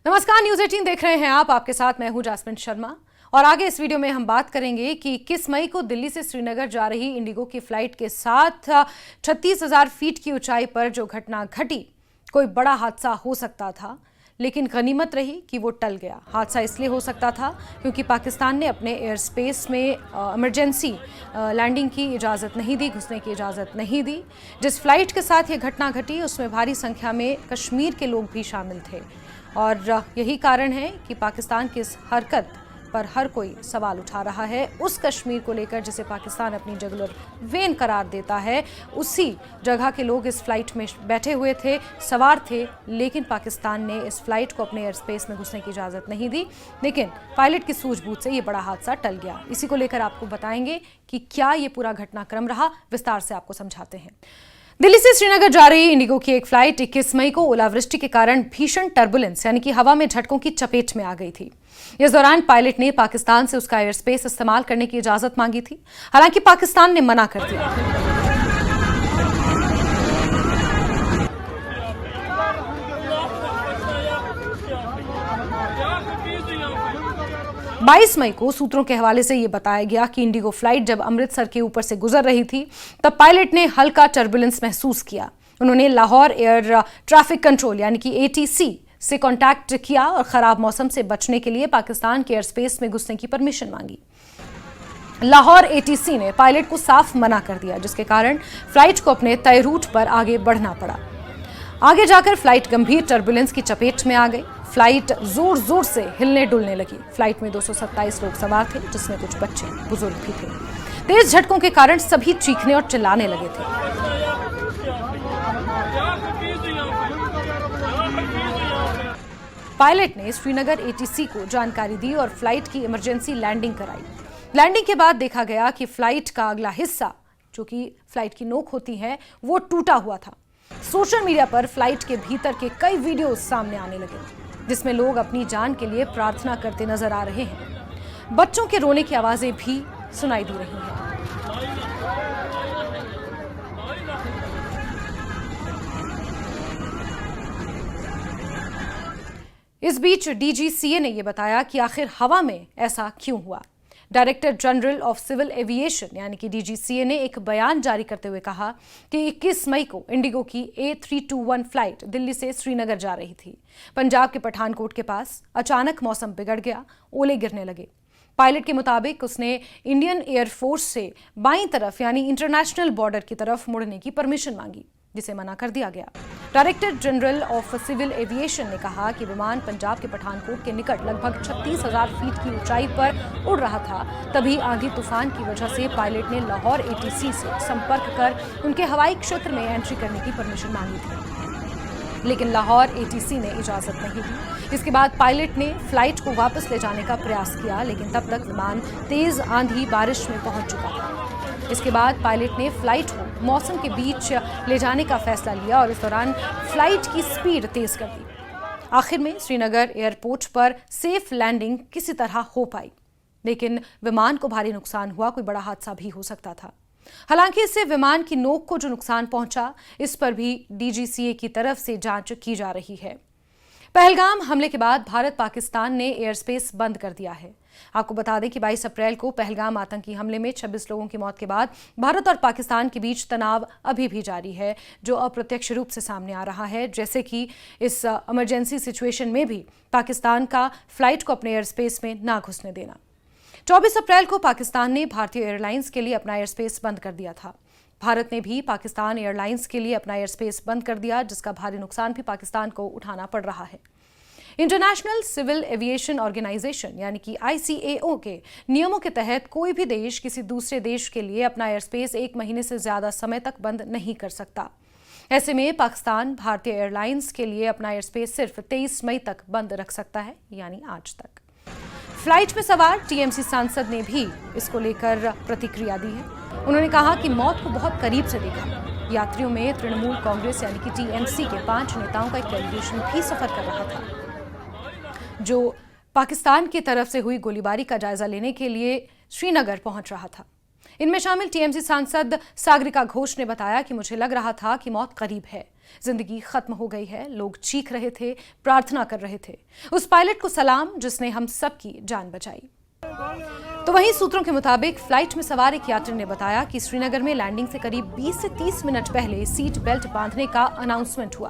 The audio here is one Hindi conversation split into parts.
नमस्कार, न्यूज 18 देख रहे हैं आप। आपके साथ मैं हूं जास्मिन शर्मा और आगे इस वीडियो में हम बात करेंगे कि 21 मई को दिल्ली से श्रीनगर जा रही इंडिगो की फ्लाइट के साथ 36,000 फीट की ऊंचाई पर जो घटना घटी, कोई बड़ा हादसा हो सकता था, लेकिन गनीमत रही कि वो टल गया। हादसा इसलिए हो सकता था क्योंकि पाकिस्तान ने अपने एयर स्पेस में इमरजेंसी लैंडिंग की इजाज़त नहीं दी, घुसने की इजाज़त नहीं दी। जिस फ्लाइट के साथ ये घटना घटी उसमें भारी संख्या में कश्मीर के लोग भी शामिल थे और यही कारण है कि पाकिस्तान की इस हरकत पर हर कोई सवाल उठा रहा है। उस कश्मीर को लेकर जिसे पाकिस्तान अपनी जगुलर वेन करार देता है, उसी जगह के लोग इस फ्लाइट में बैठे हुए थे, सवार थे, लेकिन पाकिस्तान ने इस फ्लाइट को अपने एयर स्पेस में घुसने की इजाज़त नहीं दी। लेकिन पायलट की सूझबूझ से ये बड़ा हादसा टल गया। इसी को लेकर आपको बताएंगे कि क्या ये पूरा घटनाक्रम रहा, विस्तार से आपको समझाते हैं। दिल्ली से श्रीनगर जा रही इंडिगो की एक फ्लाइट 21 मई को ओलावृष्टि के कारण भीषण टर्बुलेंस यानी कि हवा में झटकों की चपेट में आ गई थी। इस दौरान पायलट ने पाकिस्तान से उसका एयर स्पेस इस्तेमाल करने की इजाजत मांगी थी, हालांकि पाकिस्तान ने मना कर दिया। 22 मई को सूत्रों के हवाले से यह बताया गया कि इंडिगो फ्लाइट जब अमृतसर के ऊपर से गुजर रही थी तब पायलट ने हल्का टर्बुलेंस महसूस किया। उन्होंने लाहौर एयर ट्रैफिक कंट्रोल यानी कि ATC से कांटेक्ट किया और खराब मौसम से बचने के लिए पाकिस्तान के एयर स्पेस में घुसने की परमिशन मांगी। लाहौर ATC ने पायलट को साफ मना कर दिया, जिसके कारण फ्लाइट को अपने तय रूट पर आगे बढ़ना पड़ा। आगे जाकर फ्लाइट गंभीर टर्बुलेंस की चपेट में आ गई। फ्लाइट जोर जोर से हिलने डुलने लगी। फ्लाइट में 227 लोग सवार थे, जिसमें कुछ बच्चे, बुजुर्ग भी थे। तेज झटकों के कारण सभी चीखने और चिल्लाने लगे थे। पायलट ने श्रीनगर ATC को जानकारी दी और फ्लाइट की इमरजेंसी लैंडिंग कराई। लैंडिंग के बाद देखा गया कि फ्लाइट का अगला हिस्सा, जो कि फ्लाइट की नोक होती है, वो टूटा हुआ था। सोशल मीडिया पर फ्लाइट के भीतर के कई वीडियोज सामने आने लगे, जिसमें लोग अपनी जान के लिए प्रार्थना करते नजर आ रहे हैं। बच्चों के रोने की आवाजें भी सुनाई दे रही हैं। इस बीच DGCA ने यह बताया कि आखिर हवा में ऐसा क्यों हुआ। Director general of civil aviation यानी कि DGCA ने एक बयान जारी करते हुए कहा कि 21 मई को इंडिगो की A321 फ्लाइट दिल्ली से श्रीनगर जा रही थी। पंजाब के पठानकोट के पास अचानक मौसम बिगड़ गया, ओले गिरने लगे। पायलट के मुताबिक उसने इंडियन एयरफोर्स से बाईं तरफ यानी इंटरनेशनल बॉर्डर की तरफ मुड़ने की परमिशन मांगी, जिसे मना कर दिया गया। Director general of civil aviation ने कहा कि विमान पंजाब के पठानकोट के निकट लगभग 36,000 फीट की ऊंचाई पर उड़ रहा था। तभी आंधी तूफान की वजह से पायलट ने लाहौर ATC से संपर्क कर उनके हवाई क्षेत्र में एंट्री करने की परमिशन मांगी थी, लेकिन लाहौर ATC ने इजाजत नहीं दी। इसके बाद पायलट ने फ्लाइट को वापस ले जाने का प्रयास किया, लेकिन तब तक विमान तेज आंधी बारिश में पहुंच चुका था। इसके बाद पायलट ने फ्लाइट को मौसम के बीच ले जाने का फैसला लिया और इस दौरान फ्लाइट की स्पीड तेज कर दी। आखिर में श्रीनगर एयरपोर्ट पर सेफ लैंडिंग किसी तरह हो पाई, लेकिन विमान को भारी नुकसान हुआ। कोई बड़ा हादसा भी हो सकता था। हालांकि इससे विमान की नोक को जो नुकसान पहुंचा, इस पर भी DGCA की तरफ से जांच की जा रही है। पहलगाम हमले के बाद भारत पाकिस्तान ने एयर स्पेस बंद कर दिया है। आपको बता दें कि 22 अप्रैल को पहलगाम आतंकी हमले में 26 लोगों की मौत के बाद भारत और पाकिस्तान के बीच तनाव अभी भी जारी है, जो अप्रत्यक्ष रूप से सामने आ रहा है। जैसे कि इस इमरजेंसी सिचुएशन में भी पाकिस्तान का फ्लाइट को अपने एयर स्पेस में ना घुसने देना। 24 अप्रैल को पाकिस्तान ने भारतीय एयरलाइंस के लिए अपना एयर स्पेस बंद कर दिया था। भारत ने भी पाकिस्तान एयरलाइंस के लिए अपना एयर स्पेस बंद कर दिया, जिसका भारी नुकसान भी पाकिस्तान को उठाना पड़ रहा है। इंटरनेशनल सिविल एविएशन ऑर्गेनाइजेशन यानी कि ICAO के नियमों के तहत कोई भी देश किसी दूसरे देश के लिए अपना एयर स्पेस 1 महीने से ज्यादा समय तक बंद नहीं कर सकता। ऐसे में पाकिस्तान भारतीय एयरलाइंस के लिए अपना एयर स्पेस सिर्फ 23 मई तक बंद रख सकता है, यानी आज तक। फ्लाइट में सवार TMC सांसद ने भी इसको लेकर प्रतिक्रिया दी है। उन्होंने कहा कि मौत को बहुत करीब से देखा। यात्रियों में तृणमूल कांग्रेस यानी कि TMC के 5 नेताओं का एक डेलीगेशन भी सफर कर रहा था, जो पाकिस्तान की तरफ से हुई गोलीबारी का जायजा लेने के लिए श्रीनगर पहुंच रहा था। इनमें शामिल TMC सांसद सागरिका घोष ने बताया कि मुझे लग रहा था कि मौत करीब है। जिंदगी खत्म हो गई है, लोग चीख रहे थे, प्रार्थना कर रहे थे। उस पायलट को सलाम जिसने हम सबकी जान बचाई। तो वहीं सूत्रों के मुताबिक फ्लाइट में सवार एक यात्री ने बताया कि श्रीनगर में लैंडिंग से करीब 20 से 30 मिनट पहले सीट बेल्ट बांधने का अनाउंसमेंट हुआ।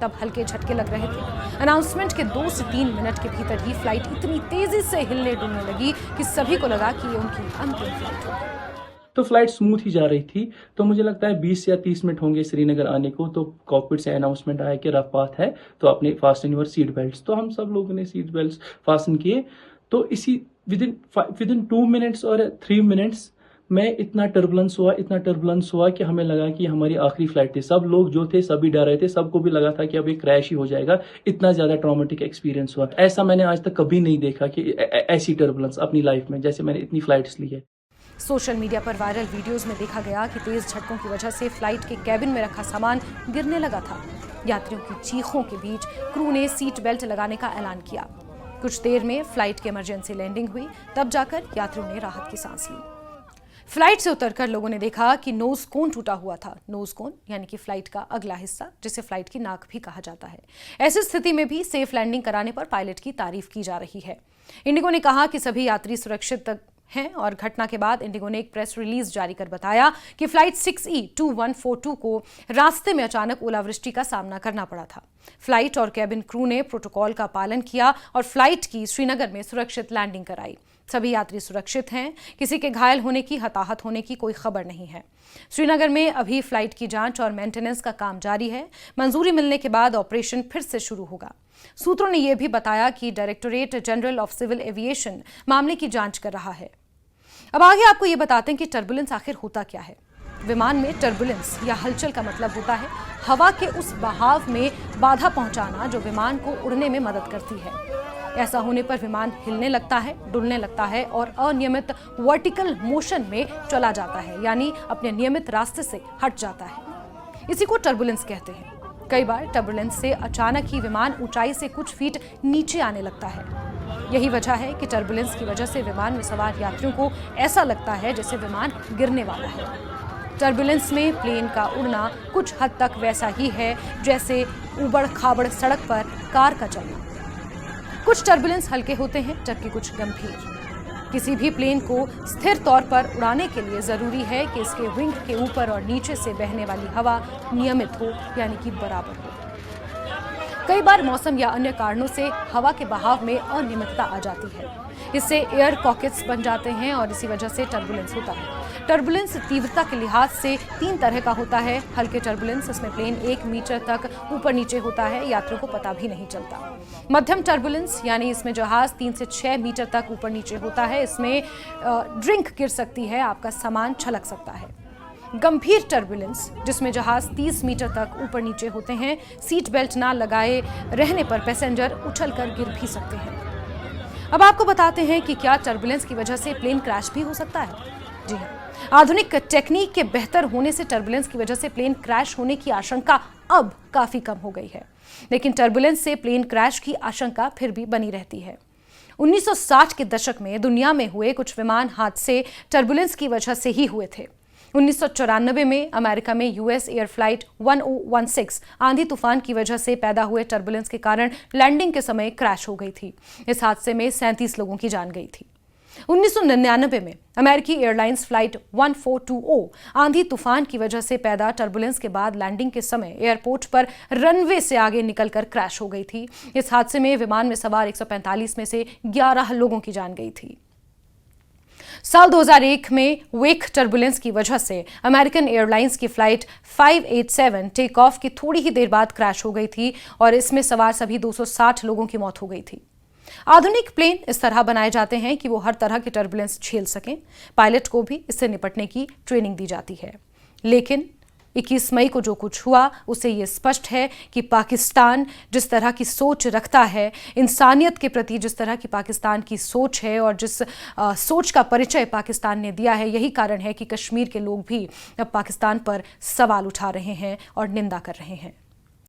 तब हल्के झटके लग रहे थे। अनाउंसमेंट के 2 से 3 मिनट के भीतर ही फ्लाइट इतनी तेजी से हिलने डुलने लगी कि सभी को लगा कि ये उनकी अंतिम फ्लाइट होगी। तो फ्लाइट स्मूथ ही जा रही थी। तो मुझे लगता है 20 या 30 मिनट होंगे श्रीनगर आने को। तो कॉकपिट से अनाउंसमेंट आया कि रफ पाथ है, तो आपने फास्टन योर सीट बेल्ट्स। तो हम सब लोगों ने सीट बेल्ट्स फास्टन किए। तो इसी विदिन 2 मिनट्स और 3 मिनट्स में इतना टर्बुलेंस हुआ कि हमें लगा कि हमारी आखिरी फ्लाइट थी। सब लोग जो थे सभी डर रहे थे, सबको भी लगा था कि अब ये क्रैश ही हो जाएगा। इतना ज़्यादा ट्रॉमेटिक एक्सपीरियंस हुआ। ऐसा मैंने आज तक कभी नहीं देखा कि ऐसी टर्बुलेंस अपनी लाइफ में, जैसे मैंने इतनी फ्लाइट्स ली है। सोशल मीडिया पर वायरल वीडियोस में देखा गया कि तेज झटकों की वजह से फ्लाइट के कैबिन में रखा सामान गिरने लगा था। यात्रियों की चीखों के बीच क्रू ने सीट बेल्ट लगाने का ऐलान किया। कुछ देर में फ्लाइट की इमरजेंसी लैंडिंग हुई, तब जाकर यात्रियों ने राहत की सांस ली। फ्लाइट से उतरकर लोगों ने देखा कि नोज कोन टूटा हुआ था। नोज कोन यानी कि फ्लाइट का अगला हिस्सा, जिसे फ्लाइट की नाक भी कहा जाता है। ऐसी स्थिति में भी सेफ लैंडिंग कराने पर पायलट की तारीफ की जा रही है। इंडिगो ने कहा कि सभी यात्री सुरक्षित हैं और घटना के बाद इंडिगो ने एक प्रेस रिलीज जारी कर बताया कि फ्लाइट 6E2142 को रास्ते में अचानक ओलावृष्टि का सामना करना पड़ा था। फ्लाइट और कैबिन क्रू ने प्रोटोकॉल का पालन किया और फ्लाइट की श्रीनगर में सुरक्षित लैंडिंग कराई। सभी यात्री सुरक्षित हैं, किसी के घायल होने की, हताहत होने की कोई खबर नहीं है। श्रीनगर में अभी फ्लाइट की जांच और मेंटेनेंस का काम जारी है। मंजूरी मिलने के बाद ऑपरेशन फिर से शुरू होगा। सूत्रों ने यह भी बताया कि directorate general of civil aviation मामले की जांच कर रहा है। अब आगे आपको ये बताते हैं कि टर्बुलेंस आखिर होता क्या है। विमान में टर्बुलेंस या हलचल का मतलब होता है हवा के उस बहाव में बाधा पहुंचाना जो विमान को उड़ने में मदद करती है। ऐसा होने पर विमान हिलने लगता है, डुलने लगता है और अनियमित वर्टिकल मोशन में चला जाता है, यानी अपने नियमित रास्ते से हट जाता है। इसी को टर्बुलेंस कहते हैं। कई बार टर्बुलेंस से अचानक ही विमान ऊंचाई से कुछ फीट नीचे आने लगता है। यही वजह है कि टर्बुलेंस की वजह से विमान में सवार यात्रियों को ऐसा लगता है जैसे विमान गिरने वाला है। टर्बुलेंस में प्लेन का उड़ना कुछ हद तक वैसा ही है जैसे उबड़ खाबड़ सड़क पर कार का चलना। कुछ टर्बुलेंस हल्के होते हैं जबकि कुछ गंभीर। किसी भी प्लेन को स्थिर तौर पर उड़ाने के लिए जरूरी है कि इसके विंग के ऊपर और नीचे से बहने वाली हवा नियमित हो, यानी कि बराबर हो। कई बार मौसम या अन्य कारणों से हवा के बहाव में अनियमितता आ जाती है। इससे एयर पॉकेट्स बन जाते हैं और इसी वजह से टर्बुलेंस होता है। टर्बुलेंस तीव्रता के लिहाज से 3 तरह का होता है। हल्के टर्बुलेंस, इसमें प्लेन 1 मीटर तक ऊपर नीचे होता है, यात्रियों को पता भी नहीं चलता। मध्यम टर्बुलेंस यानी इसमें जहाज 3 से 6 मीटर तक ऊपर नीचे होता है, इसमें ड्रिंक गिर सकती है, आपका सामान छलक सकता है। गंभीर टर्बुलेंस जिसमें जहाज 30 मीटर तक ऊपर नीचे होते हैं, सीट बेल्ट ना लगाए रहने पर पैसेंजर उछलकर गिर भी सकते हैं। अब आपको बताते हैं कि क्या टर्बुलेंस की वजह से प्लेन क्रैश भी हो सकता है। जी हाँ, आधुनिक टेक्निक के बेहतर होने से टर्बुलेंस की वजह से प्लेन क्रैश होने की आशंका अब काफी कम हो गई है, लेकिन टर्बुलेंस से प्लेन क्रैश की आशंका फिर भी बनी रहती है। 1960 के दशक में दुनिया में हुए कुछ विमान हादसे टर्बुलेंस की वजह से ही हुए थे। 1994 में अमेरिका में यूएस एयर फ्लाइट 1016 आंधी तूफान की वजह से पैदा हुए टर्बुलेंस के कारण लैंडिंग के समय क्रैश हो गई थी। इस हादसे में 37 लोगों की जान गई थी। 1999 में अमेरिकी एयरलाइंस फ्लाइट 1420 आंधी तूफान की वजह से पैदा टर्बुलेंस के बाद लैंडिंग के समय एयरपोर्ट पर रनवे से आगे निकलकर क्रैश हो गई थी। इस हादसे में विमान में सवार 145 में से 11 लोगों की जान गई थी। साल 2001 में वेक टर्बुलेंस की वजह से अमेरिकन एयरलाइंस की फ्लाइट 587 टेक ऑफ की थोड़ी ही देर बाद क्रैश हो गई थी और इसमें सवार सभी 260 लोगों की मौत हो गई थी। आधुनिक प्लेन इस तरह बनाए जाते हैं कि वो हर तरह की टर्बुलेंस झेल सकें। पायलट को भी इससे निपटने की ट्रेनिंग दी जाती है। लेकिन 21 मई को जो कुछ हुआ उससे ये स्पष्ट है कि पाकिस्तान जिस तरह की सोच रखता है, इंसानियत के प्रति जिस तरह की पाकिस्तान की सोच है और जिस सोच का परिचय पाकिस्तान ने दिया है, यही कारण है कि कश्मीर के लोग भी अब पाकिस्तान पर सवाल उठा रहे हैं और निंदा कर रहे हैं।